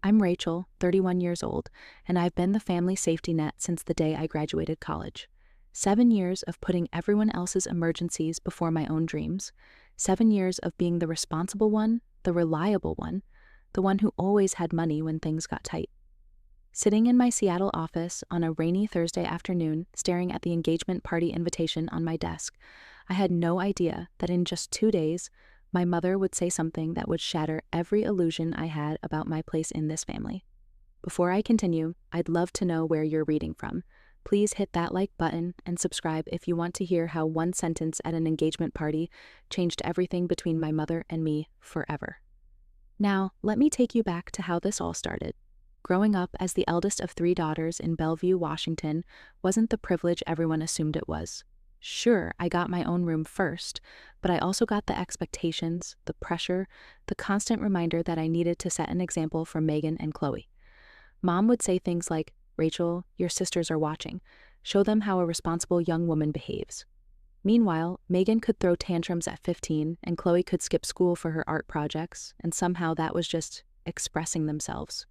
I'm Rachel, 31 years old, and I've been the family safety net since the day I graduated college. 7 years of putting everyone else's emergencies before my own dreams. 7 years of being the responsible one, the reliable one, the one who always had money when things got tight. Sitting in my Seattle office on a rainy Thursday afternoon, staring at the engagement party invitation on my desk, I had no idea that in just 2 days, my mother would say something that would shatter every illusion I had about my place in this family. Before I continue, I'd love to know where you're reading from. Please hit that like button and subscribe if you want to hear how one sentence at an engagement party changed everything between my mother and me forever. Now, let me take you back to how this all started. Growing up as the eldest of 3 daughters in Bellevue, Washington, wasn't the privilege everyone assumed it was. Sure, I got my own room first, but I also got the expectations, the pressure, the constant reminder that I needed to set an example for Megan and Chloe. Mom would say things like, "Rachel, your sisters are watching. Show them how a responsible young woman behaves." Meanwhile, Megan could throw tantrums at 15, and Chloe could skip school for her art projects, and somehow that was just expressing themselves.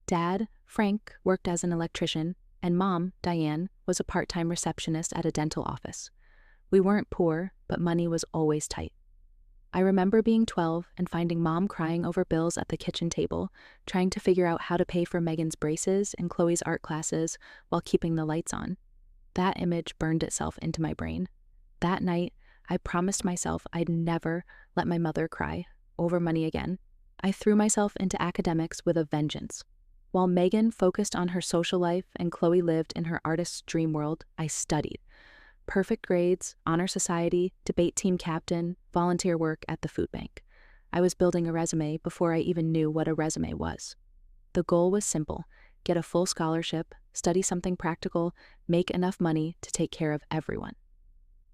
Dad, Frank, worked as an electrician, and Mom, Diane, was a part-time receptionist at a dental office. We weren't poor, but money was always tight. I remember being 12 and finding Mom crying over bills at the kitchen table, trying to figure out how to pay for Megan's braces and Chloe's art classes while keeping the lights on. That image burned itself into my brain. That night, I promised myself I'd never let my mother cry over money again. I threw myself into academics with a vengeance. While Megan focused on her social life and Chloe lived in her artist's dream world, I studied. Perfect grades, honor society, debate team captain, volunteer work at the food bank. I was building a resume before I even knew what a resume was. The goal was simple: get a full scholarship, study something practical, make enough money to take care of everyone.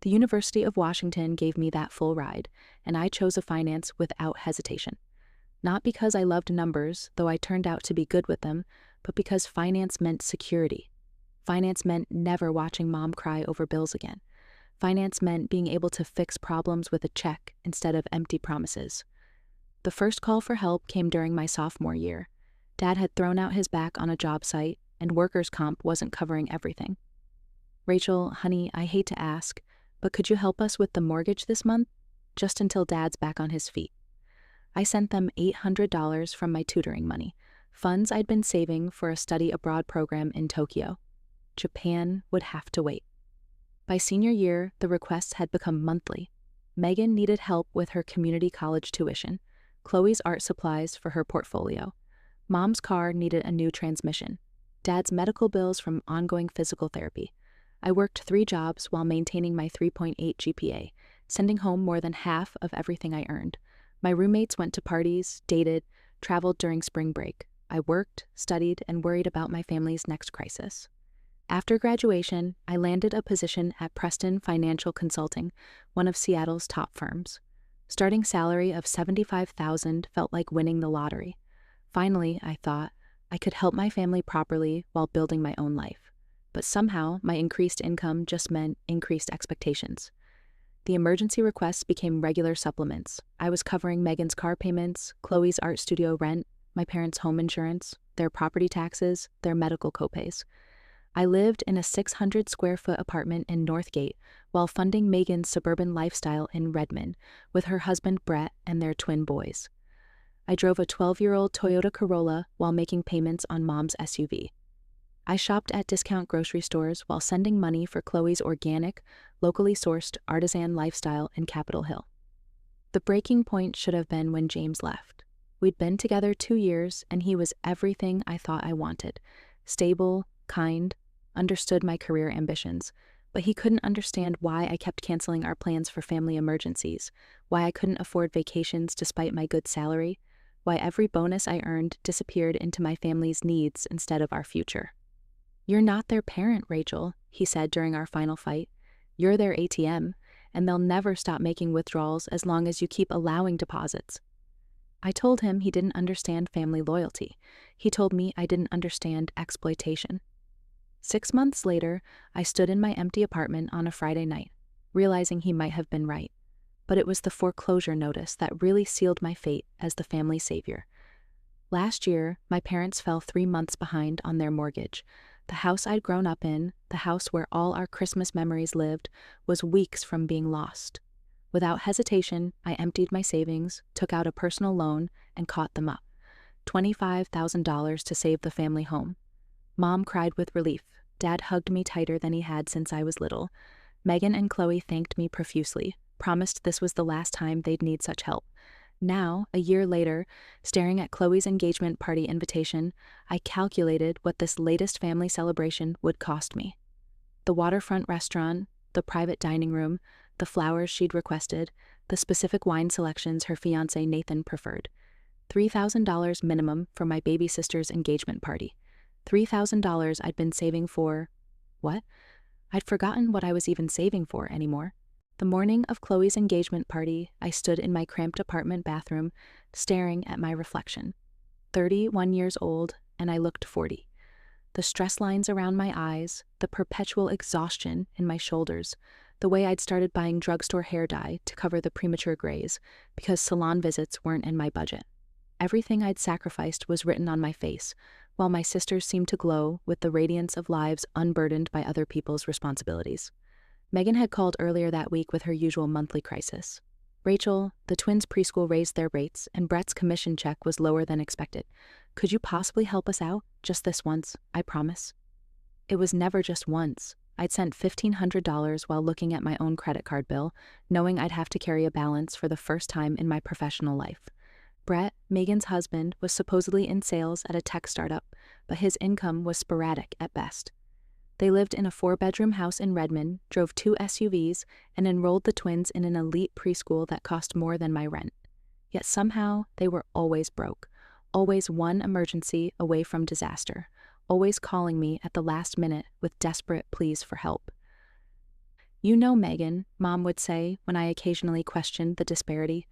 The University of Washington gave me that full ride, and I chose a finance without hesitation. Not because I loved numbers, though I turned out to be good with them, but because finance meant security. Finance meant never watching Mom cry over bills again. Finance meant being able to fix problems with a check instead of empty promises. The first call for help came during my sophomore year. Dad had thrown out his back on a job site, and workers' comp wasn't covering everything. "Rachel, honey, I hate to ask, but could you help us with the mortgage this month? Just until Dad's back on his feet." I sent them $800 from my tutoring money, funds I'd been saving for a study abroad program in Tokyo. Japan would have to wait. By senior year, the requests had become monthly. Megan needed help with her community college tuition, Chloe's art supplies for her portfolio. Mom's car needed a new transmission, Dad's medical bills from ongoing physical therapy. I worked 3 jobs while maintaining my 3.8 GPA, sending home more than half of everything I earned. My roommates went to parties, dated, traveled during spring break. I worked, studied, and worried about my family's next crisis. After graduation, I landed a position at Preston Financial Consulting, one of Seattle's top firms. Starting salary of $75,000 felt like winning the lottery. Finally, I thought, I could help my family properly while building my own life. But somehow, my increased income just meant increased expectations. The emergency requests became regular supplements. I was covering Megan's car payments, Chloe's art studio rent, my parents' home insurance, their property taxes, their medical copays. I lived in a 600-square-foot apartment in Northgate while funding Megan's suburban lifestyle in Redmond with her husband Brett and their twin boys. I drove a 12-year-old Toyota Corolla while making payments on Mom's SUV. I shopped at discount grocery stores while sending money for Chloe's organic, locally sourced artisan lifestyle in Capitol Hill. The breaking point should have been when James left. We'd been together 2 years, and he was everything I thought I wanted. Stable, kind, understood my career ambitions, but he couldn't understand why I kept canceling our plans for family emergencies, why I couldn't afford vacations despite my good salary, why every bonus I earned disappeared into my family's needs instead of our future. "You're not their parent, Rachel," he said during our final fight. "You're their ATM, and they'll never stop making withdrawals as long as you keep allowing deposits." I told him he didn't understand family loyalty. He told me I didn't understand exploitation. 6 months later, I stood in my empty apartment on a Friday night, realizing he might have been right. But it was the foreclosure notice that really sealed my fate as the family savior. Last year, my parents fell 3 months behind on their mortgage. The house I'd grown up in, the house where all our Christmas memories lived, was weeks from being lost. Without hesitation, I emptied my savings, took out a personal loan, and caught them up. $25,000 to save the family home. Mom cried with relief. Dad hugged me tighter than he had since I was little. Megan and Chloe thanked me profusely, promised this was the last time they'd need such help. Now, a year later, staring at Chloe's engagement party invitation, I calculated what this latest family celebration would cost me. The waterfront restaurant, the private dining room, the flowers she'd requested, the specific wine selections her fiancé Nathan preferred. $3,000 minimum for my baby sister's engagement party. $3,000 I'd been saving for... what? I'd forgotten what I was even saving for anymore. The morning of Chloe's engagement party, I stood in my cramped apartment bathroom, staring at my reflection. 31 years old, and I looked 40. The stress lines around my eyes, the perpetual exhaustion in my shoulders, the way I'd started buying drugstore hair dye to cover the premature grays because salon visits weren't in my budget. Everything I'd sacrificed was written on my face, while my sisters seemed to glow with the radiance of lives unburdened by other people's responsibilities. Megan had called earlier that week with her usual monthly crisis. Rachel, the twins' preschool raised their rates, and Brett's commission check was lower than expected. Could you possibly help us out? Just this once, I promise. It was never just once. I'd sent $1,500 while looking at my own credit card bill, knowing I'd have to carry a balance for the first time in my professional life. Brett, Megan's husband, was supposedly in sales at a tech startup, but his income was sporadic at best. They lived in a 4-bedroom house in Redmond, drove 2 SUVs, and enrolled the twins in an elite preschool that cost more than my rent. Yet somehow, they were always broke, always one emergency away from disaster, always calling me at the last minute with desperate pleas for help. You know Megan, Mom would say when I occasionally questioned the disparity.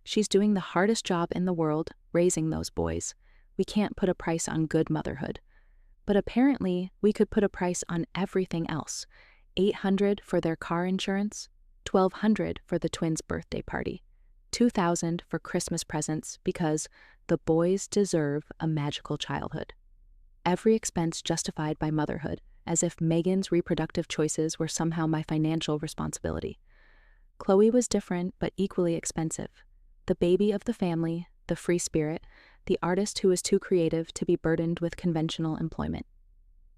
She's doing the hardest job in the world, raising those boys. We can't put a price on good motherhood. But apparently, we could put a price on everything else. $800 for their car insurance, $1,200 for the twins' birthday party, $2,000 for Christmas presents because the boys deserve a magical childhood. Every expense justified by motherhood, as if Megan's reproductive choices were somehow my financial responsibility. Chloe was different but equally expensive. The baby of the family, the free spirit, the artist who was too creative to be burdened with conventional employment.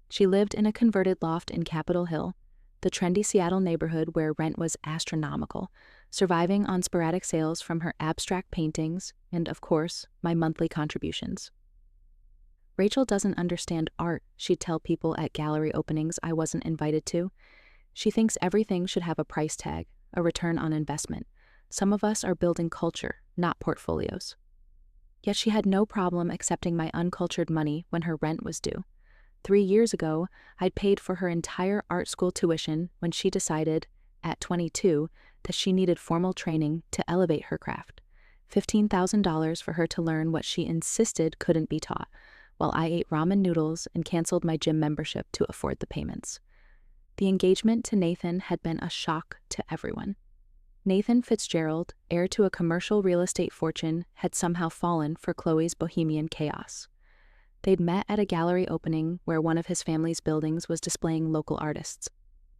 She lived in a converted loft in Capitol Hill, the trendy Seattle neighborhood where rent was astronomical, surviving on sporadic sales from her abstract paintings and, of course, my monthly contributions. Rachel doesn't understand art, she'd tell people at gallery openings I wasn't invited to. She thinks everything should have a price tag, a return on investment. Some of us are building culture, not portfolios. Yet she had no problem accepting my uncultured money when her rent was due. 3 years ago, I'd paid for her entire art school tuition when she decided, at 22, that she needed formal training to elevate her craft. $15,000 for her to learn what she insisted couldn't be taught, while I ate ramen noodles and canceled my gym membership to afford the payments. The engagement to Nathan had been a shock to everyone. Nathan Fitzgerald, heir to a commercial real estate fortune, had somehow fallen for Chloe's bohemian chaos. They'd met at a gallery opening where one of his family's buildings was displaying local artists.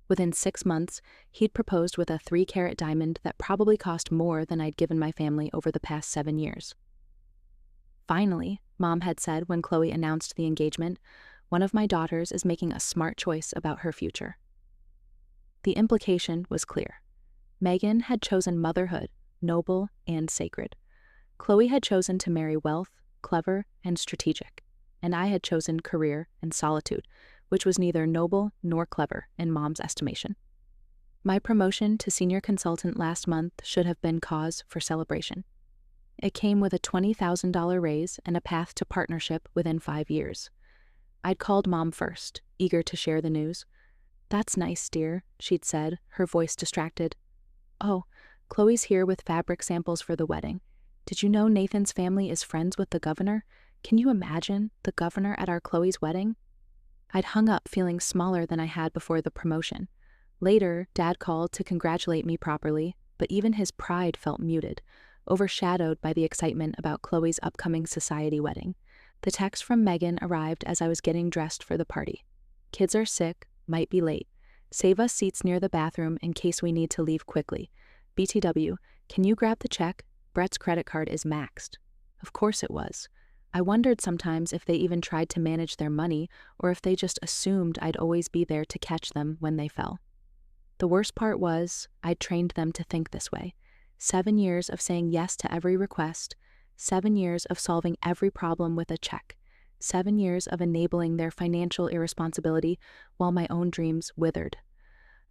Within 6 months, he'd proposed with a 3-carat diamond that probably cost more than I'd given my family over the past 7 years. Finally, Mom had said when Chloe announced the engagement, one of my daughters is making a smart choice about her future. The implication was clear. Megan had chosen motherhood, noble and sacred. Chloe had chosen to marry wealth, clever and strategic, and I had chosen career and solitude, which was neither noble nor clever in Mom's estimation. My promotion to senior consultant last month should have been cause for celebration. It came with a $20,000 raise and a path to partnership within 5 years. I'd called Mom first, eager to share the news. "That's nice, dear," she'd said, her voice distracted. "Oh, Chloe's here with fabric samples for the wedding. Did you know Nathan's family is friends with the governor? Can you imagine the governor at our Chloe's wedding?" I'd hung up feeling smaller than I had before the promotion. Later, Dad called to congratulate me properly, but even his pride felt muted. overshadowed by the excitement about Chloe's upcoming society wedding. The text from Megan arrived as I was getting dressed for the party. Kids are sick, might be late. Save us seats near the bathroom in case we need to leave quickly. BTW, can you grab the check? Brett's credit card is maxed. Of course it was. I wondered sometimes if they even tried to manage their money or if they just assumed I'd always be there to catch them when they fell. The worst part was, I'd trained them to think this way. 7 years of saying yes to every request, 7 years of solving every problem with a check, 7 years of enabling their financial irresponsibility while my own dreams withered.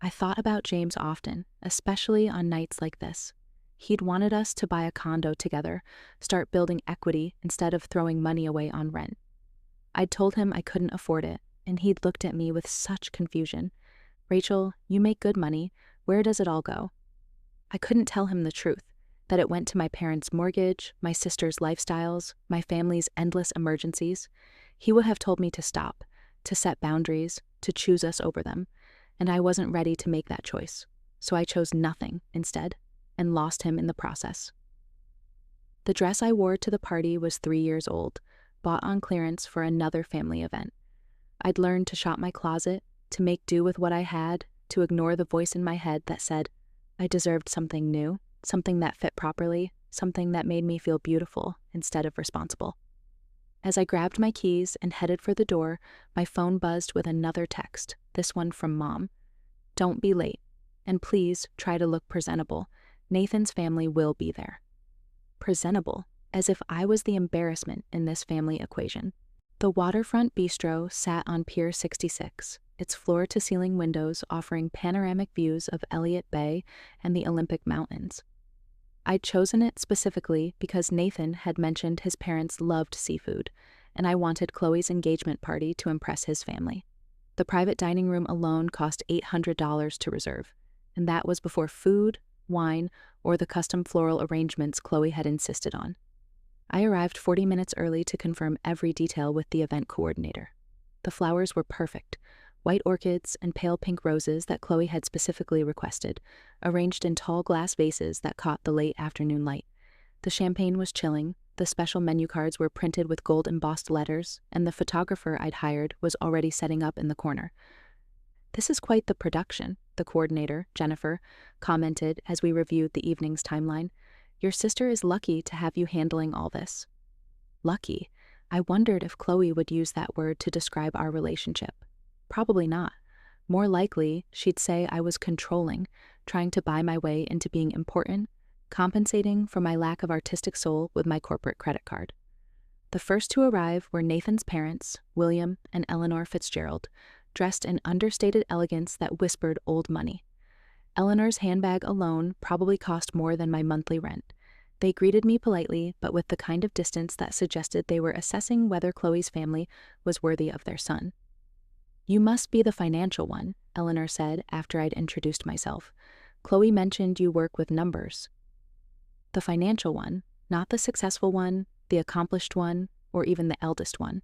I thought about James often, especially on nights like this. He'd wanted us to buy a condo together, start building equity instead of throwing money away on rent. I'd told him I couldn't afford it, and he'd looked at me with such confusion. Rachel, you make good money. Where does it all go? I couldn't tell him the truth, that it went to my parents' mortgage, my sister's lifestyles, my family's endless emergencies. He would have told me to stop, to set boundaries, to choose us over them, and I wasn't ready to make that choice. So I chose nothing instead, and lost him in the process. The dress I wore to the party was 3 years old, bought on clearance for another family event. I'd learned to shop my closet, to make do with what I had, to ignore the voice in my head that said, I deserved something new, something that fit properly, something that made me feel beautiful instead of responsible. As I grabbed my keys and headed for the door, my phone buzzed with another text, this one from Mom. Don't be late, and please try to look presentable. Nathan's family will be there. Presentable, as if I was the embarrassment in this family equation. The waterfront bistro sat on Pier 66, its floor-to-ceiling windows offering panoramic views of Elliott Bay and the Olympic Mountains. I'd chosen it specifically because Nathan had mentioned his parents loved seafood, and I wanted Chloe's engagement party to impress his family. The private dining room alone cost $800 to reserve, and that was before food, wine, or the custom floral arrangements Chloe had insisted on. I arrived 40 minutes early to confirm every detail with the event coordinator. The flowers were perfect, white orchids and pale pink roses that Chloe had specifically requested, arranged in tall glass vases that caught the late afternoon light. The champagne was chilling, the special menu cards were printed with gold-embossed letters, and the photographer I'd hired was already setting up in the corner. This is quite the production, the coordinator, Jennifer, commented as we reviewed the evening's timeline. Your sister is lucky to have you handling all this. Lucky? I wondered if Chloe would use that word to describe our relationship. Probably not. More likely, she'd say I was controlling, trying to buy my way into being important, compensating for my lack of artistic soul with my corporate credit card. The first to arrive were Nathan's parents, William and Eleanor Fitzgerald, dressed in understated elegance that whispered old money. Eleanor's handbag alone probably cost more than my monthly rent. They greeted me politely, but with the kind of distance that suggested they were assessing whether Chloe's family was worthy of their son. You must be the financial one, Eleanor said after I'd introduced myself. Chloe mentioned you work with numbers. The financial one, not the successful one, the accomplished one, or even the eldest one.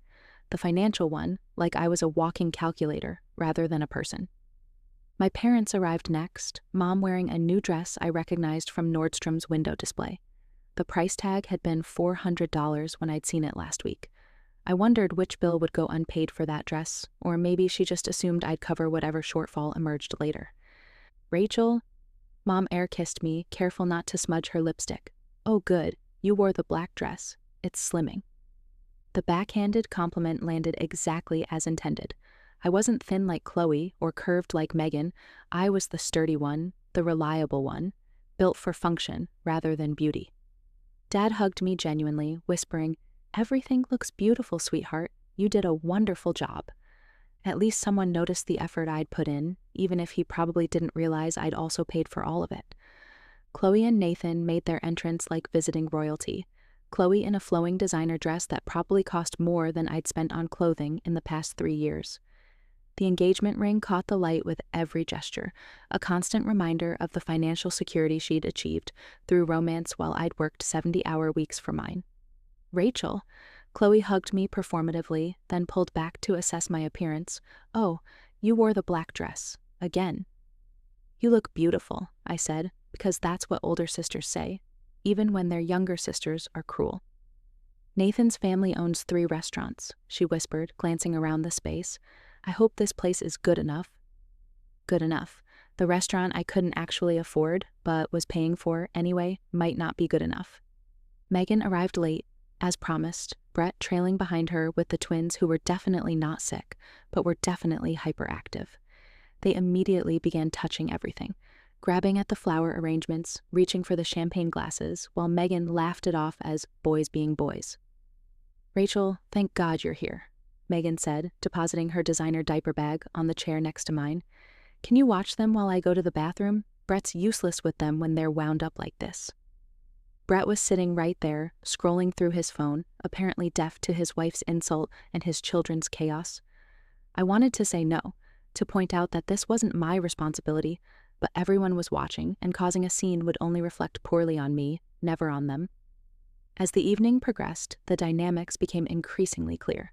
The financial one, like I was a walking calculator rather than a person. My parents arrived next, Mom wearing a new dress I recognized from Nordstrom's window display. The price tag had been $400 when I'd seen it last week. I wondered which bill would go unpaid for that dress, or maybe she just assumed I'd cover whatever shortfall emerged later. Rachel? Mom air-kissed me, careful not to smudge her lipstick. Oh good, you wore the black dress. It's slimming. The backhanded compliment landed exactly as intended. I wasn't thin like Chloe or curved like Megan. I was the sturdy one, the reliable one, built for function rather than beauty. Dad hugged me genuinely, whispering, Everything looks beautiful, sweetheart. You did a wonderful job. At least someone noticed the effort I'd put in, even if he probably didn't realize I'd also paid for all of it. Chloe and Nathan made their entrance like visiting royalty. Chloe in a flowing designer dress that probably cost more than I'd spent on clothing in the past 3 years. The engagement ring caught the light with every gesture, a constant reminder of the financial security she'd achieved through romance while I'd worked 70-hour weeks for mine. Rachel, Chloe hugged me performatively, then pulled back to assess my appearance. Oh, you wore the black dress. Again. You look beautiful, I said, because that's what older sisters say. even when their younger sisters are cruel. Nathan's family owns 3 restaurants, she whispered, glancing around the space. I hope this place is good enough. Good enough. The restaurant I couldn't actually afford, but was paying for anyway, might not be good enough. Megan arrived late, as promised, Brett trailing behind her with the twins who were definitely not sick, but were definitely hyperactive. They immediately began touching everything, grabbing at the flower arrangements, reaching for the champagne glasses, while Megan laughed it off as boys being boys. Rachel, thank God you're here, Megan said, depositing her designer diaper bag on the chair next to mine. Can you watch them while I go to the bathroom? Brett's useless with them when they're wound up like this. Brett was sitting right there, scrolling through his phone, apparently deaf to his wife's insult and his children's chaos. I wanted to say no, to point out that this wasn't my responsibility, but everyone was watching, and causing a scene would only reflect poorly on me, never on them. As the evening progressed, the dynamics became increasingly clear.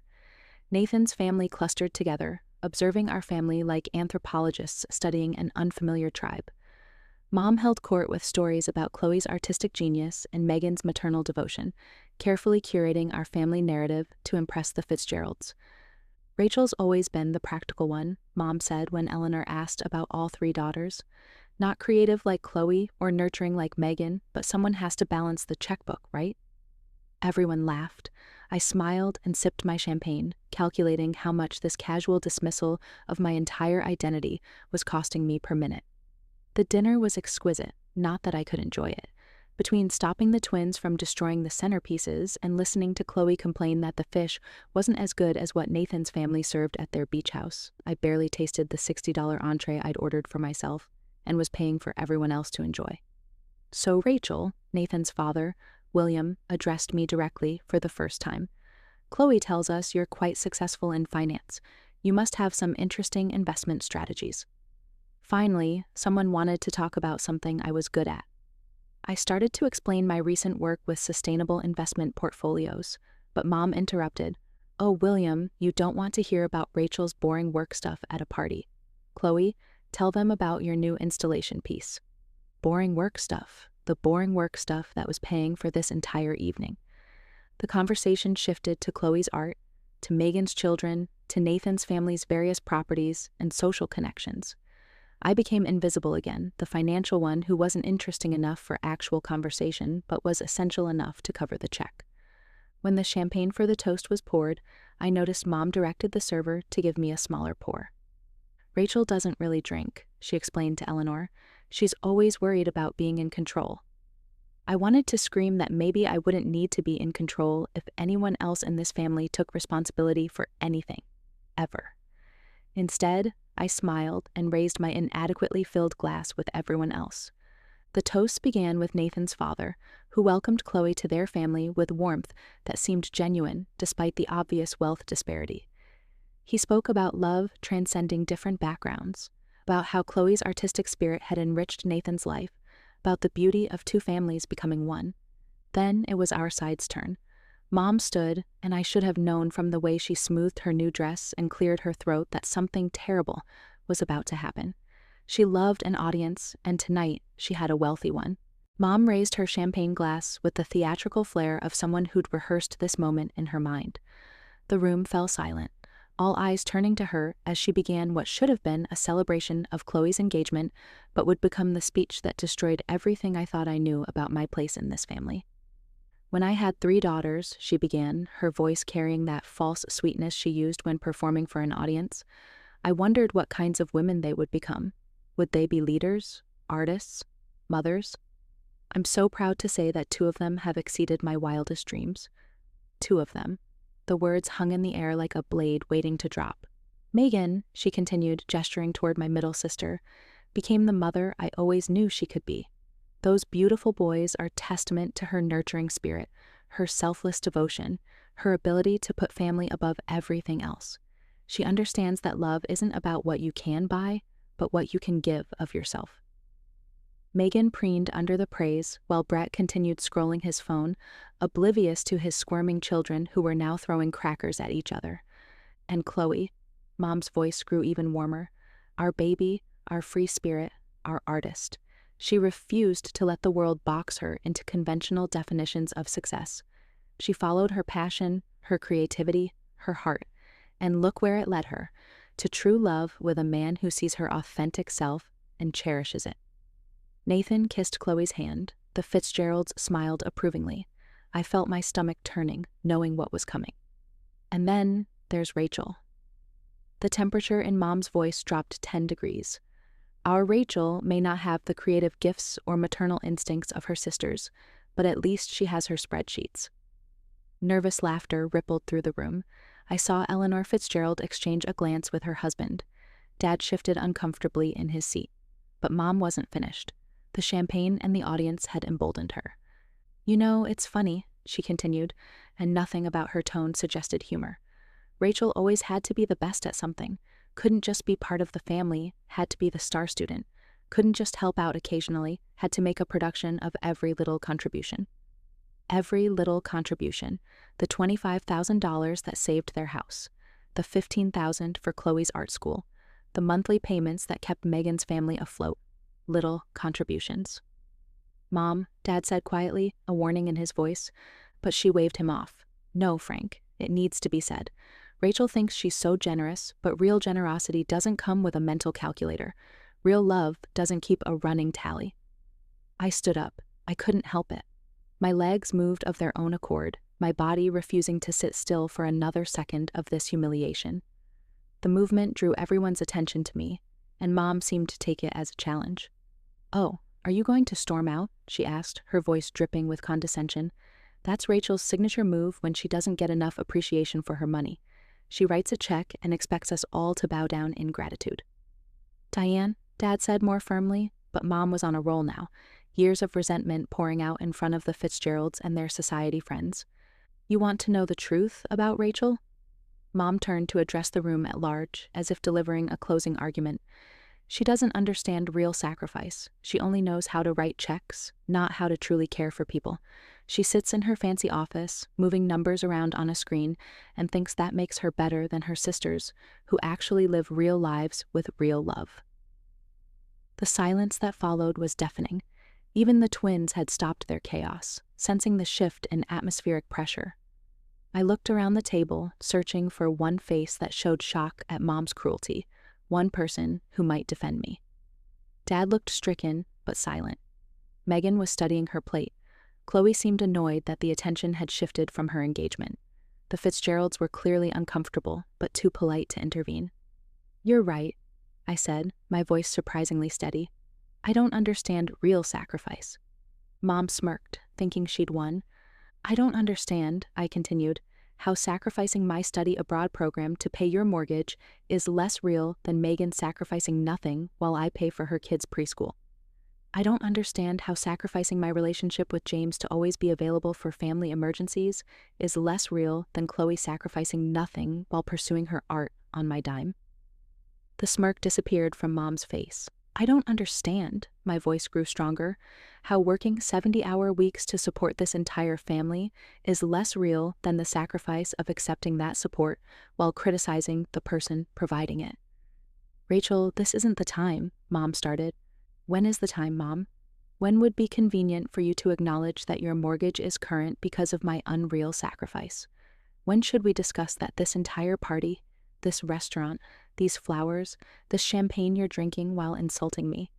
Nathan's family clustered together, observing our family like anthropologists studying an unfamiliar tribe. Mom held court with stories about Chloe's artistic genius and Megan's maternal devotion, carefully curating our family narrative to impress the Fitzgeralds. Rachel's always been the practical one, Mom said when Eleanor asked about all 3 daughters. Not creative like Chloe or nurturing like Megan, but someone has to balance the checkbook, right? Everyone laughed. I smiled and sipped my champagne, calculating how much this casual dismissal of my entire identity was costing me per minute. The dinner was exquisite, not that I could enjoy it. Between stopping the twins from destroying the centerpieces and listening to Chloe complain that the fish wasn't as good as what Nathan's family served at their beach house, I barely tasted the $60 entree I'd ordered for myself and was paying for everyone else to enjoy. So Rachel, Nathan's father, William, addressed me directly for the first time. Chloe tells us you're quite successful in finance. You must have some interesting investment strategies. Finally, someone wanted to talk about something I was good at. I started to explain my recent work with sustainable investment portfolios, but Mom interrupted. Oh, William, you don't want to hear about Rachel's boring work stuff at a party. Chloe, tell them about your new installation piece. Boring work stuff. The boring work stuff that was paying for this entire evening. The conversation shifted to Chloe's art, to Megan's children, to Nathan's family's various properties and social connections. I became invisible again, the financial one who wasn't interesting enough for actual conversation but was essential enough to cover the check. When the champagne for the toast was poured, I noticed Mom directed the server to give me a smaller pour. Rachel doesn't really drink, she explained to Eleanor. She's always worried about being in control. I wanted to scream that maybe I wouldn't need to be in control if anyone else in this family took responsibility for anything, ever. Instead, I smiled and raised my inadequately filled glass with everyone else. The toast began with Nathan's father, who welcomed Chloe to their family with warmth that seemed genuine despite the obvious wealth disparity. He spoke about love transcending different backgrounds, about how Chloe's artistic spirit had enriched Nathan's life, about the beauty of 2 families becoming one. Then it was our side's turn. Mom stood, and I should have known from the way she smoothed her new dress and cleared her throat that something terrible was about to happen. She loved an audience, and tonight she had a wealthy one. Mom raised her champagne glass with the theatrical flair of someone who'd rehearsed this moment in her mind. The room fell silent, all eyes turning to her as she began what should have been a celebration of Chloe's engagement, but would become the speech that destroyed everything I thought I knew about my place in this family. When I had 3 daughters, she began, her voice carrying that false sweetness she used when performing for an audience, I wondered what kinds of women they would become. Would they be leaders, artists, mothers? I'm so proud to say that 2 of them have exceeded my wildest dreams. 2 of them. The words hung in the air like a blade waiting to drop. Megan, she continued, gesturing toward my middle sister, became the mother I always knew she could be. Those beautiful boys are testament to her nurturing spirit, her selfless devotion, her ability to put family above everything else. She understands that love isn't about what you can buy, but what you can give of yourself. Megan preened under the praise while Brett continued scrolling his phone, oblivious to his squirming children who were now throwing crackers at each other. And Chloe, Mom's voice grew even warmer, our baby, our free spirit, our artist. She refused to let the world box her into conventional definitions of success. She followed her passion, her creativity, her heart, and look where it led her, to true love with a man who sees her authentic self and cherishes it. Nathan kissed Chloe's hand. The Fitzgeralds smiled approvingly. I felt my stomach turning, knowing what was coming. And then there's Rachel. The temperature in Mom's voice dropped 10 degrees. Our Rachel may not have the creative gifts or maternal instincts of her sisters, but at least she has her spreadsheets. Nervous laughter rippled through the room. I saw Eleanor Fitzgerald exchange a glance with her husband. Dad shifted uncomfortably in his seat. But Mom wasn't finished. The champagne and the audience had emboldened her. You know, it's funny, she continued, and nothing about her tone suggested humor. Rachel always had to be the best at something, couldn't just be part of the family, had to be the star student, couldn't just help out occasionally, had to make a production of every little contribution. Every little contribution, the $25,000 that saved their house, the $15,000 for Chloe's art school, the monthly payments that kept Megan's family afloat. Little contributions. Mom, Dad said quietly, a warning in his voice, but she waved him off. No, Frank, it needs to be said. Rachel thinks she's so generous, but real generosity doesn't come with a mental calculator. Real love doesn't keep a running tally. I stood up. I couldn't help it. My legs moved of their own accord, my body refusing to sit still for another second of this humiliation. The movement drew everyone's attention to me, and Mom seemed to take it as a challenge. Oh, are you going to storm out? She asked, her voice dripping with condescension. That's Rachel's signature move when she doesn't get enough appreciation for her money. She writes a check and expects us all to bow down in gratitude. Diane, Dad said more firmly, but Mom was on a roll now, years of resentment pouring out in front of the Fitzgeralds and their society friends. You want to know the truth about Rachel? Mom turned to address the room at large, as if delivering a closing argument. She doesn't understand real sacrifice. She only knows how to write checks, not how to truly care for people. She sits in her fancy office, moving numbers around on a screen, and thinks that makes her better than her sisters, who actually live real lives with real love. The silence that followed was deafening. Even the twins had stopped their chaos, sensing the shift in atmospheric pressure. I looked around the table, searching for one face that showed shock at Mom's cruelty, one person who might defend me. Dad looked stricken, but silent. Megan was studying her plate. Chloe seemed annoyed that the attention had shifted from her engagement. The Fitzgeralds were clearly uncomfortable, but too polite to intervene. You're right, I said, my voice surprisingly steady. I don't understand real sacrifice. Mom smirked, thinking she'd won. I don't understand, I continued, how sacrificing my study abroad program to pay your mortgage is less real than Megan sacrificing nothing while I pay for her kids' preschool. I don't understand how sacrificing my relationship with James to always be available for family emergencies is less real than Chloe sacrificing nothing while pursuing her art on my dime. The smirk disappeared from Mom's face. I don't understand, my voice grew stronger, how working 70-hour weeks to support this entire family is less real than the sacrifice of accepting that support while criticizing the person providing it. Rachel, this isn't the time, Mom started. When is the time, Mom? When would be convenient for you to acknowledge that your mortgage is current because of my unreal sacrifice? When should we discuss that this entire party, this restaurant, these flowers, this champagne you're drinking while insulting me,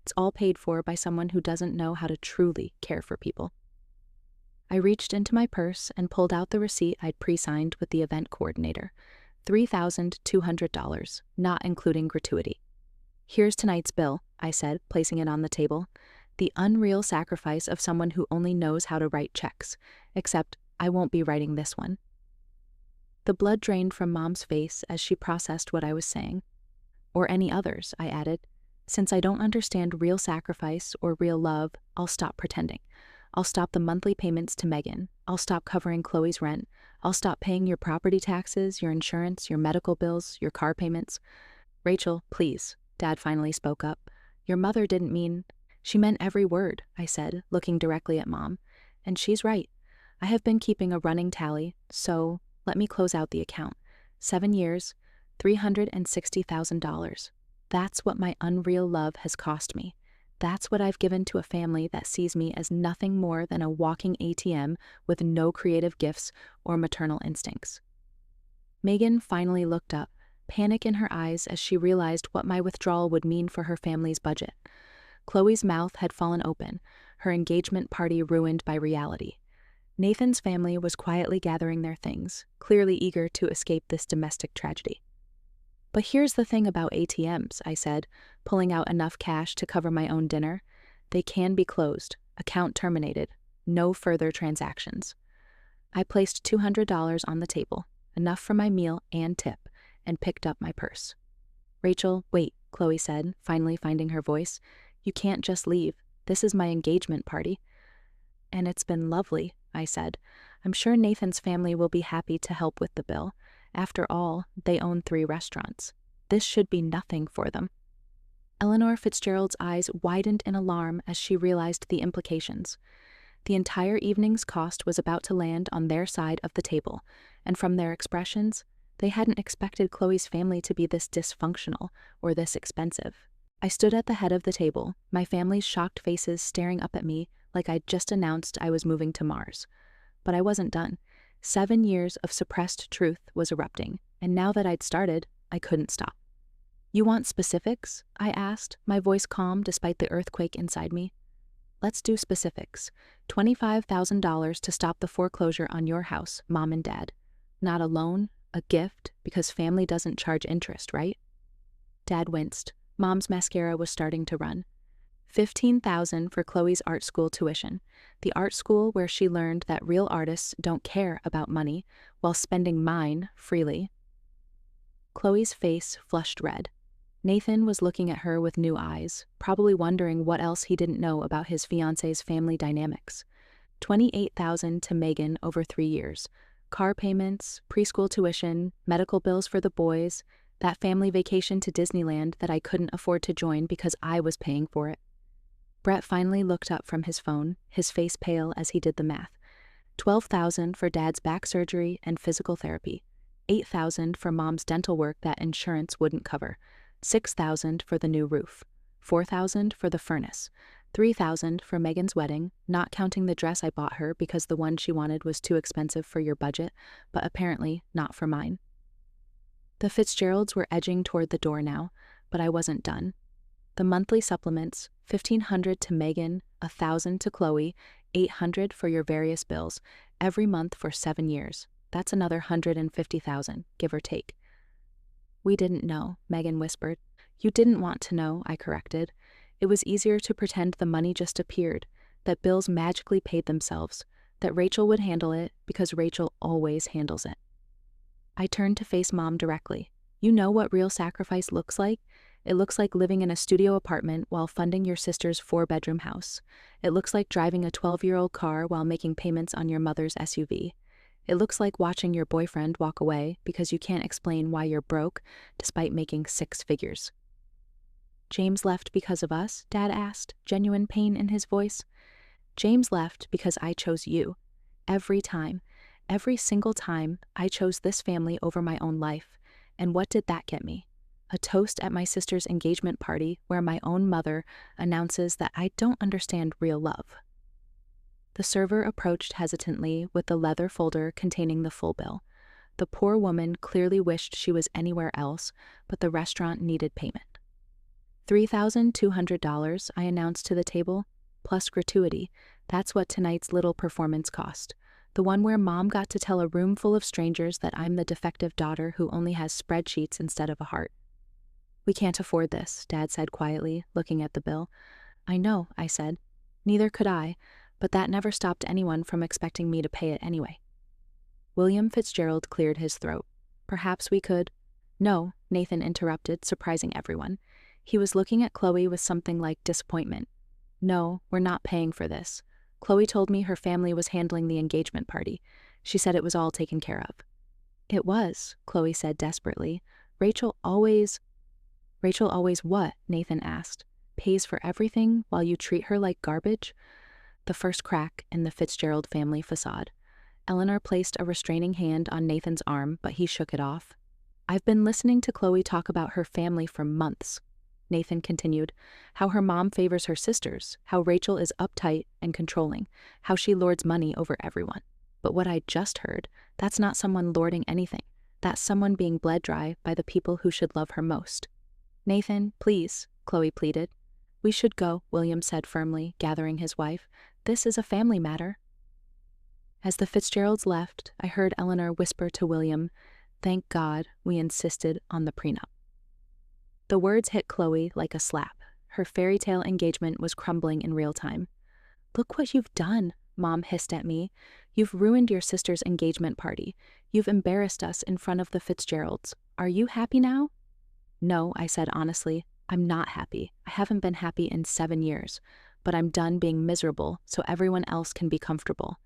it's all paid for by someone who doesn't know how to truly care for people? I reached into my purse and pulled out the receipt I'd pre-signed with the event coordinator. $3,200, not including gratuity. Here's tonight's bill, I said, placing it on the table. The unreal sacrifice of someone who only knows how to write checks, except I won't be writing this one. The blood drained from Mom's face as she processed what I was saying. Or any others, I added. Since I don't understand real sacrifice or real love, I'll stop pretending. I'll stop the monthly payments to Megan. I'll stop covering Chloe's rent. I'll stop paying your property taxes, your insurance, your medical bills, your car payments. Rachel, please, Dad finally spoke up. Your mother didn't mean... She meant every word, I said, looking directly at Mom. And she's right. I have been keeping a running tally, so let me close out the account. 7 years, $360,000. That's what my unreal love has cost me. That's what I've given to a family that sees me as nothing more than a walking ATM with no creative gifts or maternal instincts. Megan finally looked up, panic in her eyes as she realized what my withdrawal would mean for her family's budget. Chloe's mouth had fallen open, her engagement party ruined by reality. Nathan's family was quietly gathering their things, clearly eager to escape this domestic tragedy. But here's the thing about ATMs, I said, pulling out enough cash to cover my own dinner. They can be closed, account terminated, no further transactions. I placed $200 on the table, enough for my meal and tip, and picked up my purse. Rachel, wait, Chloe said, finally finding her voice. You can't just leave. This is my engagement party. And it's been lovely, I said. I'm sure Nathan's family will be happy to help with the bill. After all, they own 3 restaurants. This should be nothing for them. Eleanor Fitzgerald's eyes widened in alarm as she realized the implications. The entire evening's cost was about to land on their side of the table, and from their expressions, they hadn't expected Chloe's family to be this dysfunctional or this expensive. I stood at the head of the table, my family's shocked faces staring up at me like I'd just announced I was moving to Mars. But I wasn't done. 7 years of suppressed truth was erupting, and now that I'd started, I couldn't stop. You want specifics? I asked, my voice calm despite the earthquake inside me. Let's do specifics. $25,000 to stop the foreclosure on your house, Mom and Dad. Not a loan, a gift, because family doesn't charge interest, right? Dad winced. Mom's mascara was starting to run. $15,000 for Chloe's art school tuition, the art school where she learned that real artists don't care about money while spending mine freely. Chloe's face flushed red. Nathan was looking at her with new eyes, probably wondering what else he didn't know about his fiancé's family dynamics. $28,000 to Megan over 3 years. Car payments, preschool tuition, medical bills for the boys, that family vacation to Disneyland that I couldn't afford to join because I was paying for it. Brett finally looked up from his phone, his face pale as he did the math. $12,000 for Dad's back surgery and physical therapy. $8,000 for Mom's dental work that insurance wouldn't cover. $6,000 for the new roof. $4,000 for the furnace. $3,000 for Megan's wedding, not counting the dress I bought her because the one she wanted was too expensive for your budget, but apparently not for mine. The Fitzgeralds were edging toward the door now, but I wasn't done. The monthly supplements, $1,500 to Megan, $1,000 to Chloe, $800 for your various bills, every month for 7 years. That's another $150,000, give or take. We didn't know, Megan whispered. You didn't want to know, I corrected. It was easier to pretend the money just appeared, that bills magically paid themselves, that Rachel would handle it because Rachel always handles it. I turned to face Mom directly. You know what real sacrifice looks like? It looks like living in a studio apartment while funding your sister's 4-bedroom house. It looks like driving a 12-year-old car while making payments on your mother's SUV. It looks like watching your boyfriend walk away because you can't explain why you're broke despite making 6 figures. James left because of us? Dad asked, genuine pain in his voice. James left because I chose you. Every time. Every single time, I chose this family over my own life. And what did that get me? A toast at my sister's engagement party where my own mother announces that I don't understand real love. The server approached hesitantly with the leather folder containing the full bill. The poor woman clearly wished she was anywhere else, but the restaurant needed payment. $3,200, I announced to the table, plus gratuity. That's what tonight's little performance cost. The one where Mom got to tell a room full of strangers that I'm the defective daughter who only has spreadsheets instead of a heart. We can't afford this, Dad said quietly, looking at the bill. I know, I said. Neither could I, but that never stopped anyone from expecting me to pay it anyway. William Fitzgerald cleared his throat. Perhaps we could. No, Nathan interrupted, surprising everyone. He was looking at Chloe with something like disappointment. No, we're not paying for this. Chloe told me her family was handling the engagement party. She said it was all taken care of. It was, Chloe said desperately. Rachel always what? Nathan asked. Pays for everything while you treat her like garbage? The first crack in the Fitzgerald family façade. Eleanor placed a restraining hand on Nathan's arm, but he shook it off. I've been listening to Chloe talk about her family for months. Nathan continued. How her mom favors her sisters, how Rachel is uptight and controlling, how she lords money over everyone. But what I just heard, that's not someone lording anything. That's someone being bled dry by the people who should love her most. Nathan, please, Chloe pleaded. We should go, William said firmly, gathering his wife. This is a family matter. As the Fitzgeralds left, I heard Eleanor whisper to William, Thank God we insisted on the prenup. The words hit Chloe like a slap. Her fairy tale engagement was crumbling in real time. Look what you've done, Mom hissed at me. You've ruined your sister's engagement party. You've embarrassed us in front of the Fitzgeralds. Are you happy now? No, I said honestly. I'm not happy. I haven't been happy in 7 years. But I'm done being miserable so everyone else can be comfortable.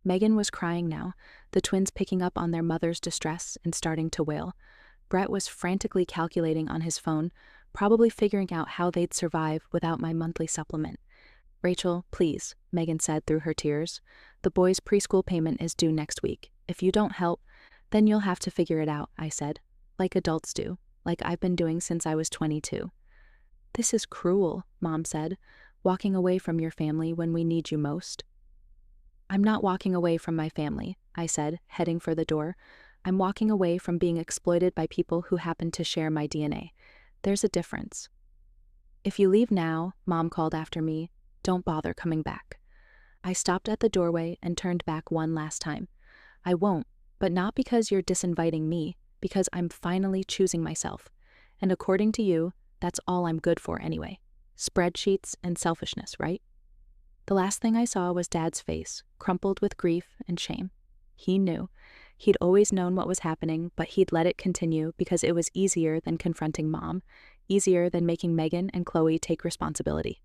Megan was crying now, the twins picking up on their mother's distress and starting to wail. Brett was frantically calculating on his phone, probably figuring out how they'd survive without my monthly supplement. Rachel, please, Megan said through her tears. The boys' preschool payment is due next week. If you don't help, then you'll have to figure it out, I said. Like adults do, like I've been doing since I was 22. This is cruel, Mom said, walking away from your family when we need you most. I'm not walking away from my family, I said, heading for the door. I'm walking away from being exploited by people who happen to share my DNA. There's a difference. If you leave now, Mom called after me, don't bother coming back. I stopped at the doorway and turned back one last time. I won't, but not because you're disinviting me, because I'm finally choosing myself. And according to you, that's all I'm good for anyway. Spreadsheets and selfishness, right? The last thing I saw was Dad's face, crumpled with grief and shame. He knew. He'd always known what was happening, but he'd let it continue because it was easier than confronting Mom, easier than making Megan and Chloe take responsibility.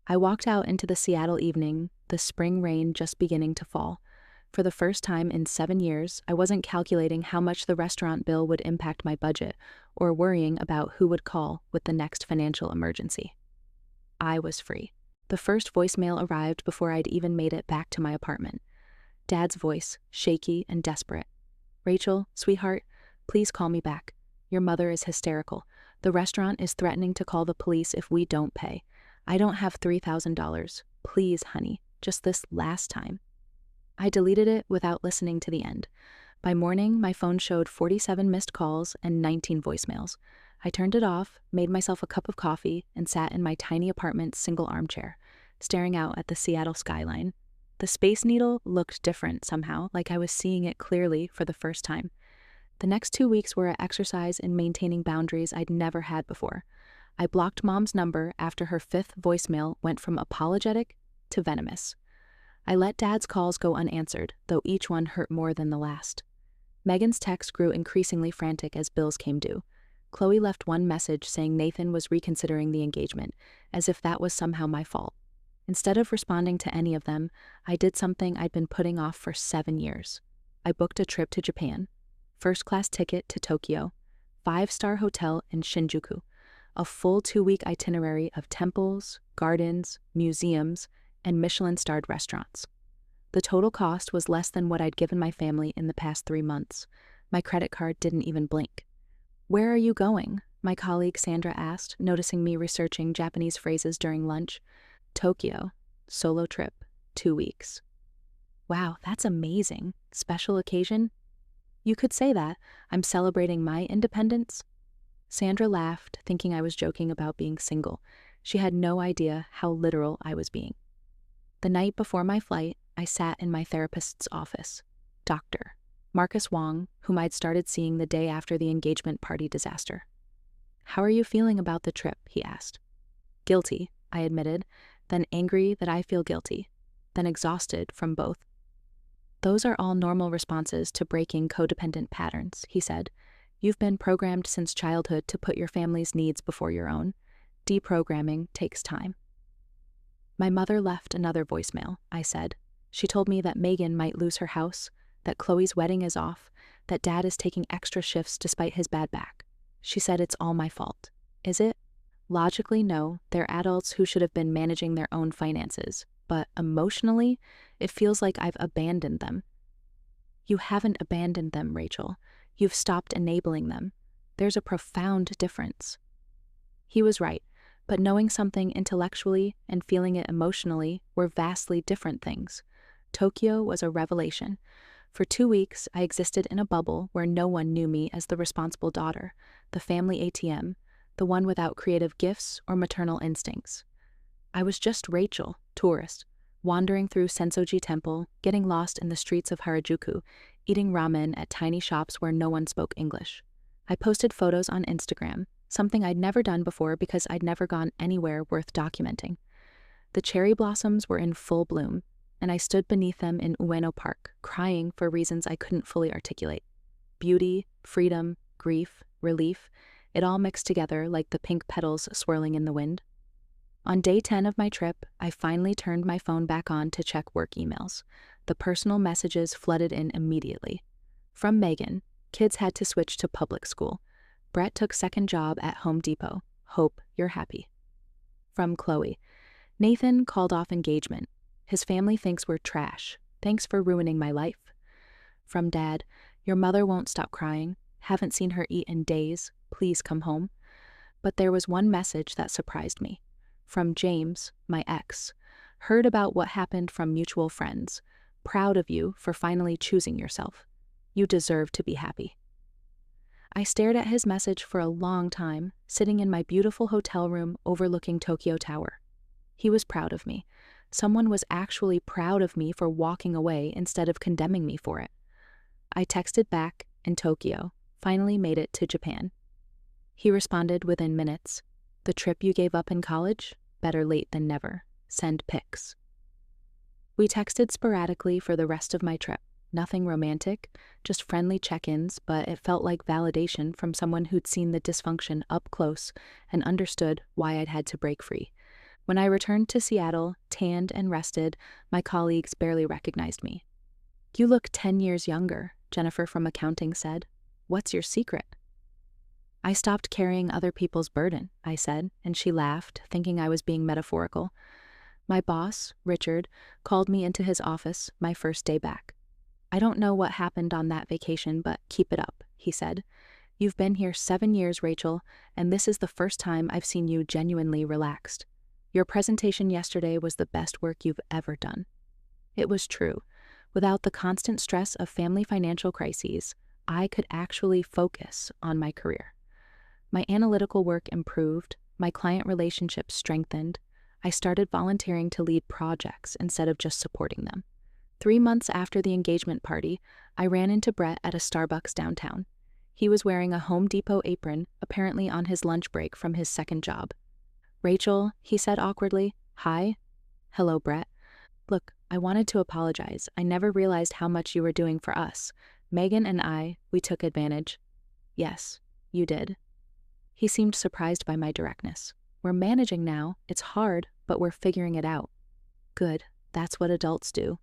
I walked out into the Seattle evening, the spring rain just beginning to fall. For the first time in 7 years, I wasn't calculating how much the restaurant bill would impact my budget or worrying about who would call with the next financial emergency. I was free. The first voicemail arrived before I'd even made it back to my apartment. Dad's voice, shaky and desperate. Rachel, sweetheart, please call me back. Your mother is hysterical. The restaurant is threatening to call the police if we don't pay. I don't have $3,000. Please, honey, just this last time. I deleted it without listening to the end. By morning, my phone showed 47 missed calls and 19 voicemails. I turned it off, made myself a cup of coffee, and sat in my tiny apartment's single armchair, staring out at the Seattle skyline. The Space Needle looked different somehow, like I was seeing it clearly for the first time. The next 2 weeks were an exercise in maintaining boundaries I'd never had before. I blocked Mom's number after her 5th voicemail went from apologetic to venomous. I let Dad's calls go unanswered, though each one hurt more than the last. Megan's texts grew increasingly frantic as bills came due. Chloe left one message saying Nathan was reconsidering the engagement, as if that was somehow my fault. Instead of responding to any of them, I did something I'd been putting off for 7 years. I booked a trip to Japan, first-class ticket to Tokyo, 5-star hotel in Shinjuku, a full 2-week itinerary of temples, gardens, museums, and Michelin-starred restaurants. The total cost was less than what I'd given my family in the past 3 months. My credit card didn't even blink. Where are you going? My colleague Sandra asked, noticing me researching Japanese phrases during lunch. Tokyo. Solo trip. 2 weeks. Wow, that's amazing. Special occasion? You could say that. I'm celebrating my independence. Sandra laughed, thinking I was joking about being single. She had no idea how literal I was being. The night before my flight, I sat in my therapist's office. Dr. Marcus Wong, whom I'd started seeing the day after the engagement party disaster. How are you feeling about the trip? He asked. Guilty, I admitted, then angry that I feel guilty, then exhausted from both. Those are all normal responses to breaking codependent patterns, he said. You've been programmed since childhood to put your family's needs before your own. Deprogramming takes time. My mother left another voicemail, I said. She told me that Megan might lose her house, that Chloe's wedding is off, that Dad is taking extra shifts despite his bad back. She said it's all my fault. Is it? Logically, no. They're adults who should have been managing their own finances. But emotionally, it feels like I've abandoned them. You haven't abandoned them, Rachel. You've stopped enabling them. There's a profound difference. He was right, but knowing something intellectually and feeling it emotionally were vastly different things. Tokyo was a revelation. For 2 weeks, I existed in a bubble where no one knew me as the responsible daughter, the family ATM, the one without creative gifts or maternal instincts. I was just Rachel, tourist, wandering through Sensoji Temple, getting lost in the streets of Harajuku, eating ramen at tiny shops where no one spoke English. I posted photos on Instagram, something I'd never done before because I'd never gone anywhere worth documenting. The cherry blossoms were in full bloom, and I stood beneath them in Ueno Park, crying for reasons I couldn't fully articulate. Beauty, freedom, grief, relief, it all mixed together like the pink petals swirling in the wind. On day 10 of my trip, I finally turned my phone back on to check work emails. The personal messages flooded in immediately. From Megan, kids had to switch to public school. Brett took second job at Home Depot. Hope you're happy. From Chloe, Nathan called off engagement. His family thinks we're trash. Thanks for ruining my life. From Dad, your mother won't stop crying. Haven't seen her eat in days. Please come home. But there was one message that surprised me. From James, my ex. Heard about what happened from mutual friends. Proud of you for finally choosing yourself. You deserve to be happy. I stared at his message for a long time, sitting in my beautiful hotel room overlooking Tokyo Tower. He was proud of me. Someone was actually proud of me for walking away instead of condemning me for it. I texted back, and Tokyo finally made it to Japan. He responded within minutes. The trip you gave up in college? Better late than never. Send pics. We texted sporadically for the rest of my trip. Nothing romantic, just friendly check-ins, but it felt like validation from someone who'd seen the dysfunction up close and understood why I'd had to break free. When I returned to Seattle, tanned and rested, my colleagues barely recognized me. You look 10 years younger, Jennifer from accounting said. What's your secret? I stopped carrying other people's burden, I said, and she laughed, thinking I was being metaphorical. My boss, Richard, called me into his office my first day back. I don't know what happened on that vacation, but keep it up, he said. You've been here 7 years, Rachel, and this is the first time I've seen you genuinely relaxed. Your presentation yesterday was the best work you've ever done. It was true. Without the constant stress of family financial crises, I could actually focus on my career. My analytical work improved, my client relationships strengthened. I started volunteering to lead projects instead of just supporting them. 3 months after the engagement party, I ran into Brett at a Starbucks downtown. He was wearing a Home Depot apron, apparently on his lunch break from his second job. Rachel, he said awkwardly. Hi. Hello, Brett. Look, I wanted to apologize. I never realized how much you were doing for us. Megan and I, we took advantage. Yes, you did. He seemed surprised by my directness. We're managing now. It's hard, but we're figuring it out. Good. That's what adults do.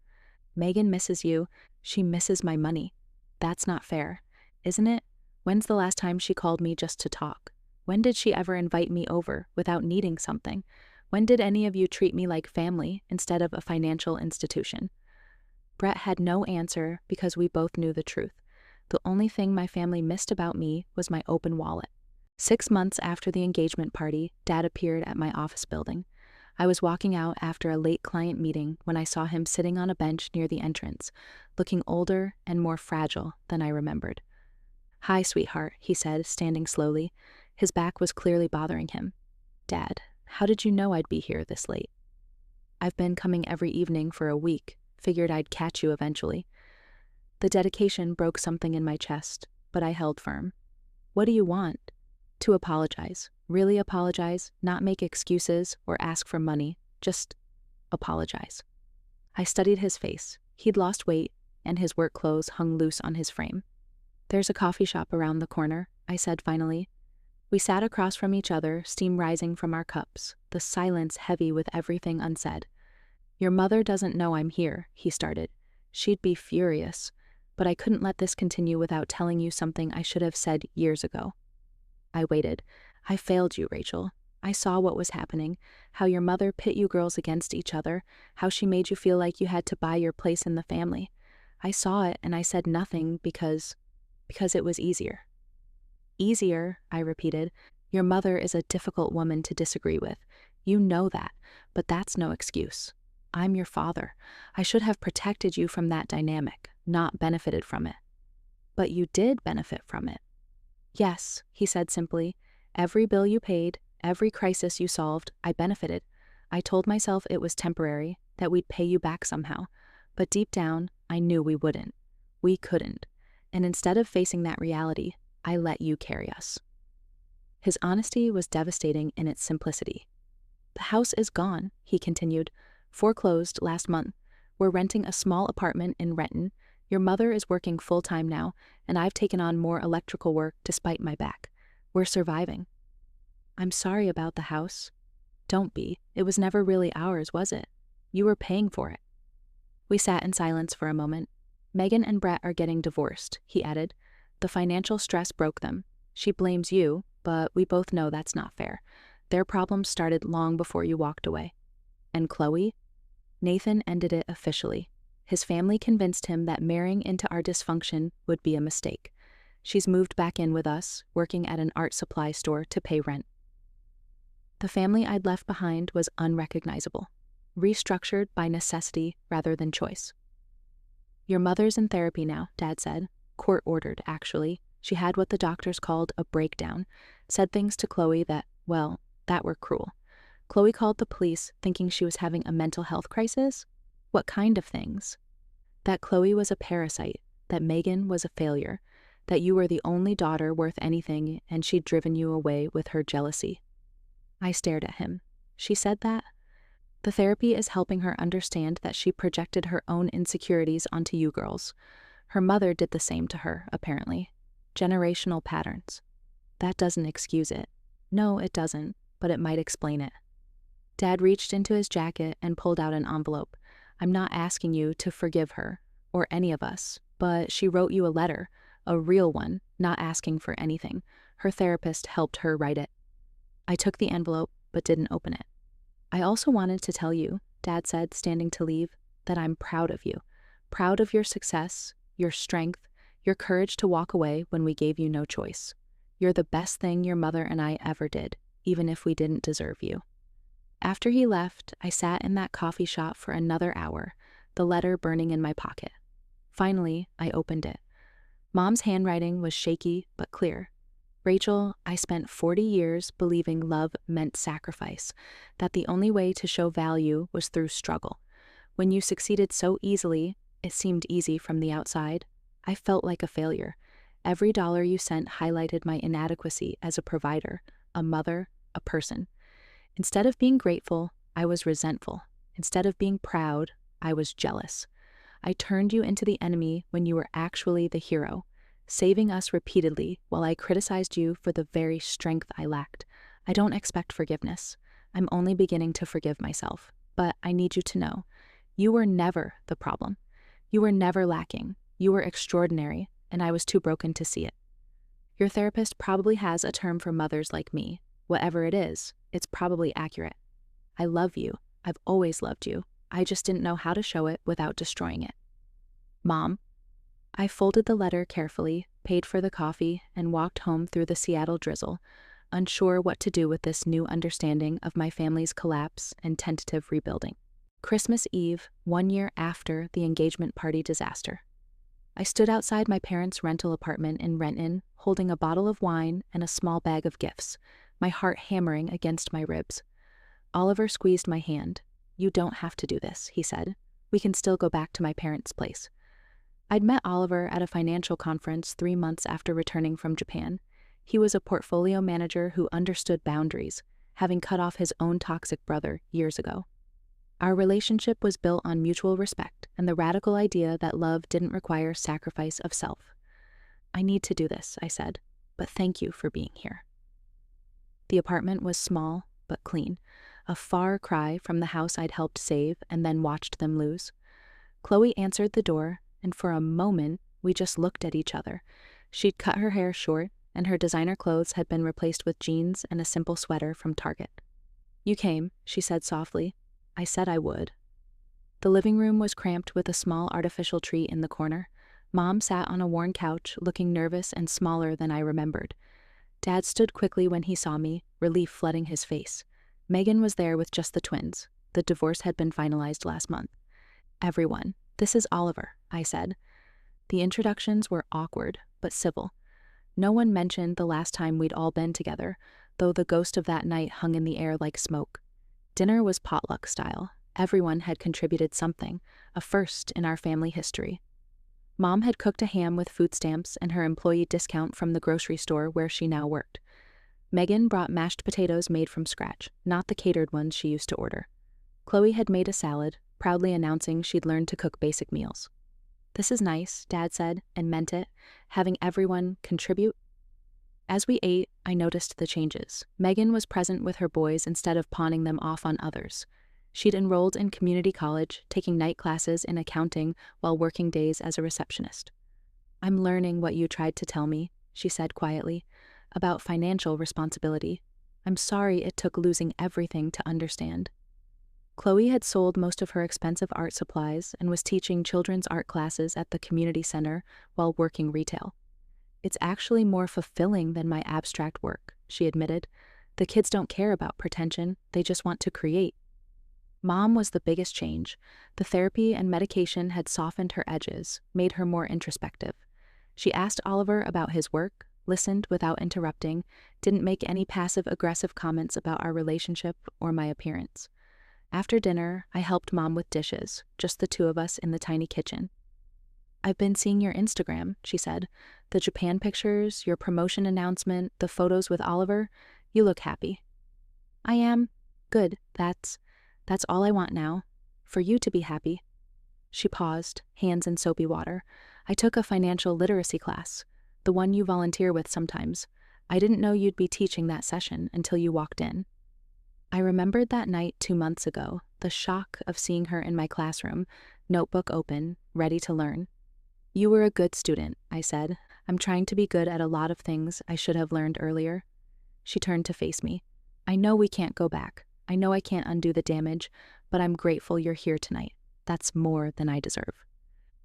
Megan misses you. She misses my money. That's not fair, isn't it? When's the last time she called me just to talk? When did she ever invite me over without needing something? When did any of you treat me like family instead of a financial institution? Brett had no answer because we both knew the truth. The only thing my family missed about me was my open wallet. 6 months after the engagement party, Dad appeared at my office building. I was walking out after a late client meeting when I saw him sitting on a bench near the entrance, looking older and more fragile than I remembered. Hi, sweetheart, he said, standing slowly. His back was clearly bothering him. Dad, how did you know I'd be here this late? I've been coming every evening for a week. Figured I'd catch you eventually. The dedication broke something in my chest, but I held firm. What do you want? To apologize. Really apologize, not make excuses or ask for money. Just apologize. I studied his face. He'd lost weight, and his work clothes hung loose on his frame. There's a coffee shop around the corner, I said finally. We sat across from each other, steam rising from our cups, the silence heavy with everything unsaid. Your mother doesn't know I'm here, he started. She'd be furious, but I couldn't let this continue without telling you something I should have said years ago. I waited. I failed you, Rachel. I saw what was happening, how your mother pit you girls against each other, how she made you feel like you had to buy your place in the family. I saw it and I said nothing because it was easier. Easier, I repeated. Your mother is a difficult woman to disagree with. You know that, but that's no excuse. I'm your father. I should have protected you from that dynamic, not benefited from it. But you did benefit from it. Yes, he said simply. Every bill you paid, every crisis you solved, I benefited. I told myself it was temporary, that we'd pay you back somehow. But deep down, I knew we wouldn't. We couldn't. And instead of facing that reality, I let you carry us. His honesty was devastating in its simplicity. The house is gone, he continued. Foreclosed last month. We're renting a small apartment in Renton. Your mother is working full-time now, and I've taken on more electrical work despite my back. We're surviving. I'm sorry about the house. Don't be. It was never really ours, was it? You were paying for it. We sat in silence for a moment. Megan and Brett are getting divorced, he added. The financial stress broke them. She blames you, but we both know that's not fair. Their problems started long before you walked away. And Chloe? Nathan ended it officially. His family convinced him that marrying into our dysfunction would be a mistake. She's moved back in with us, working at an art supply store to pay rent. The family I'd left behind was unrecognizable, restructured by necessity rather than choice. Your mother's in therapy now, Dad said. Court-ordered, actually. She had what the doctors called a breakdown, said things to Chloe that, well, that were cruel. Chloe called the police thinking she was having a mental health crisis. What kind of things? That Chloe was a parasite, that Megan was a failure, that you were the only daughter worth anything and she'd driven you away with her jealousy. I stared at him. She said that? The therapy is helping her understand that she projected her own insecurities onto you girls. Her mother did the same to her, apparently. Generational patterns. That doesn't excuse it. No, it doesn't, but it might explain it. Dad reached into his jacket and pulled out an envelope. I'm not asking you to forgive her, or any of us, but she wrote you a letter, a real one, not asking for anything. Her therapist helped her write it. I took the envelope, but didn't open it. I also wanted to tell you, Dad said, standing to leave, that I'm proud of you. Proud of your success, your strength, your courage to walk away when we gave you no choice. You're the best thing your mother and I ever did, even if we didn't deserve you. After he left, I sat in that coffee shop for another hour, the letter burning in my pocket. Finally, I opened it. Mom's handwriting was shaky but clear. Rachel, I spent 40 years believing love meant sacrifice, that the only way to show value was through struggle. When you succeeded so easily, it seemed easy from the outside, I felt like a failure. Every dollar you sent highlighted my inadequacy as a provider, a mother, a person. Instead of being grateful, I was resentful. Instead of being proud, I was jealous. I turned you into the enemy when you were actually the hero, saving us repeatedly while I criticized you for the very strength I lacked. I don't expect forgiveness. I'm only beginning to forgive myself. But I need you to know, you were never the problem. You were never lacking. You were extraordinary, and I was too broken to see it. Your therapist probably has a term for mothers like me. Whatever it is, it's probably accurate. I love you. I've always loved you. I just didn't know how to show it without destroying it. Mom. I folded the letter carefully, paid for the coffee, and walked home through the Seattle drizzle, unsure what to do with this new understanding of my family's collapse and tentative rebuilding. Christmas Eve, 1 year after the engagement party disaster. I stood outside my parents' rental apartment in Renton, holding a bottle of wine and a small bag of gifts, my heart hammering against my ribs. Oliver squeezed my hand. You don't have to do this, he said. We can still go back to my parents' place. I'd met Oliver at a financial conference 3 months after returning from Japan. He was a portfolio manager who understood boundaries, having cut off his own toxic brother years ago. Our relationship was built on mutual respect and the radical idea that love didn't require sacrifice of self. I need to do this, I said, but thank you for being here. The apartment was small but clean, a far cry from the house I'd helped save and then watched them lose. Chloe answered the door, and for a moment, we just looked at each other. She'd cut her hair short, and her designer clothes had been replaced with jeans and a simple sweater from Target. You came, she said softly. I said I would. The living room was cramped with a small artificial tree in the corner. Mom sat on a worn couch, looking nervous and smaller than I remembered. Dad stood quickly when he saw me, relief flooding his face. Megan was there with just the twins. The divorce had been finalized last month. Everyone, this is Oliver, I said. The introductions were awkward, but civil. No one mentioned the last time we'd all been together, though the ghost of that night hung in the air like smoke. Dinner was potluck style. Everyone had contributed something, a first in our family history. Mom had cooked a ham with food stamps and her employee discount from the grocery store where she now worked. Megan brought mashed potatoes made from scratch, not the catered ones she used to order. Chloe had made a salad, proudly announcing she'd learned to cook basic meals. This is nice, Dad said, and meant it, having everyone contribute. As we ate, I noticed the changes. Megan was present with her boys instead of pawning them off on others. She'd enrolled in community college, taking night classes in accounting while working days as a receptionist. I'm learning what you tried to tell me, she said quietly, about financial responsibility. I'm sorry it took losing everything to understand. Chloe had sold most of her expensive art supplies and was teaching children's art classes at the community center while working retail. It's actually more fulfilling than my abstract work, she admitted. The kids don't care about pretension, they just want to create. Mom was the biggest change. The therapy and medication had softened her edges, made her more introspective. She asked Oliver about his work, listened without interrupting, didn't make any passive-aggressive comments about our relationship or my appearance. After dinner, I helped Mom with dishes, just the two of us in the tiny kitchen. I've been seeing your Instagram, she said. The Japan pictures, your promotion announcement, the photos with Oliver. You look happy. I am. Good. That's all I want now. For you to be happy. She paused, hands in soapy water. I took a financial literacy class, the one you volunteer with sometimes. I didn't know you'd be teaching that session until you walked in. I remembered that night 2 months ago, the shock of seeing her in my classroom, notebook open, ready to learn. You were a good student, I said. I'm trying to be good at a lot of things I should have learned earlier. She turned to face me. I know we can't go back. I know I can't undo the damage, but I'm grateful you're here tonight. That's more than I deserve.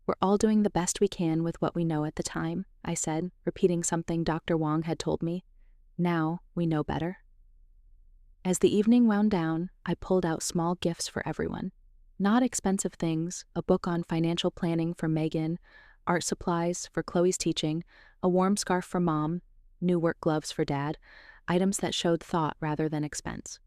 We're all doing the best we can with what we know at the time, I said, repeating something Dr. Wong had told me. Now we know better. As the evening wound down, I pulled out small gifts for everyone. Not expensive things, a book on financial planning for Megan, art supplies for Chloe's teaching, a warm scarf for Mom, new work gloves for Dad, items that showed thought rather than expense.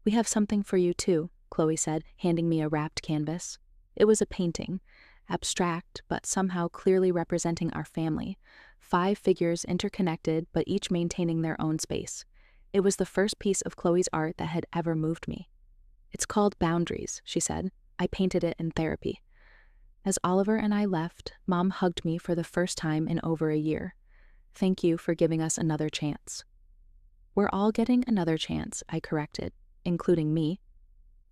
We have something for you too, Chloe said, handing me a wrapped canvas. It was a painting, abstract but somehow clearly representing our family, 5 figures interconnected but each maintaining their own space. It was the first piece of Chloe's art that had ever moved me. It's called Boundaries, she said. I painted it in therapy. As Oliver and I left, Mom hugged me for the first time in over a year. Thank you for giving us another chance. We're all getting another chance, I corrected, including me.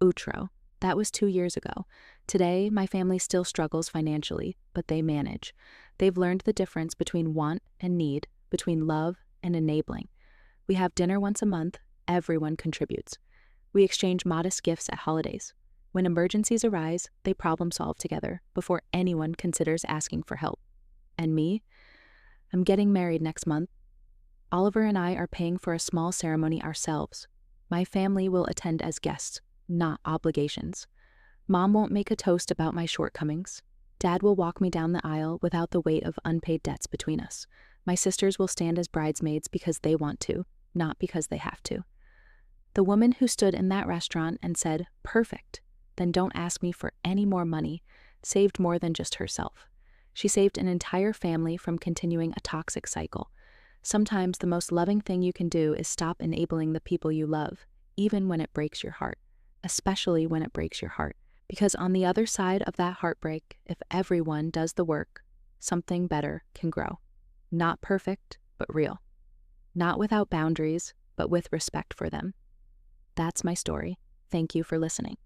Outro. That was 2 years ago. Today, my family still struggles financially, but they manage. They've learned the difference between want and need, between love and enabling. We have dinner once a month. Everyone contributes. We exchange modest gifts at holidays. When emergencies arise, they problem solve together before anyone considers asking for help. And me? I'm getting married next month. Oliver and I are paying for a small ceremony ourselves. My family will attend as guests, not obligations. Mom won't make a toast about my shortcomings. Dad will walk me down the aisle without the weight of unpaid debts between us. My sisters will stand as bridesmaids because they want to, not because they have to. The woman who stood in that restaurant and said, "Perfect, then don't ask me for any more money," saved more than just herself. She saved an entire family from continuing a toxic cycle. Sometimes the most loving thing you can do is stop enabling the people you love, even when it breaks your heart, especially when it breaks your heart. Because on the other side of that heartbreak, if everyone does the work, something better can grow. Not perfect, but real. Not without boundaries, but with respect for them. That's my story. Thank you for listening.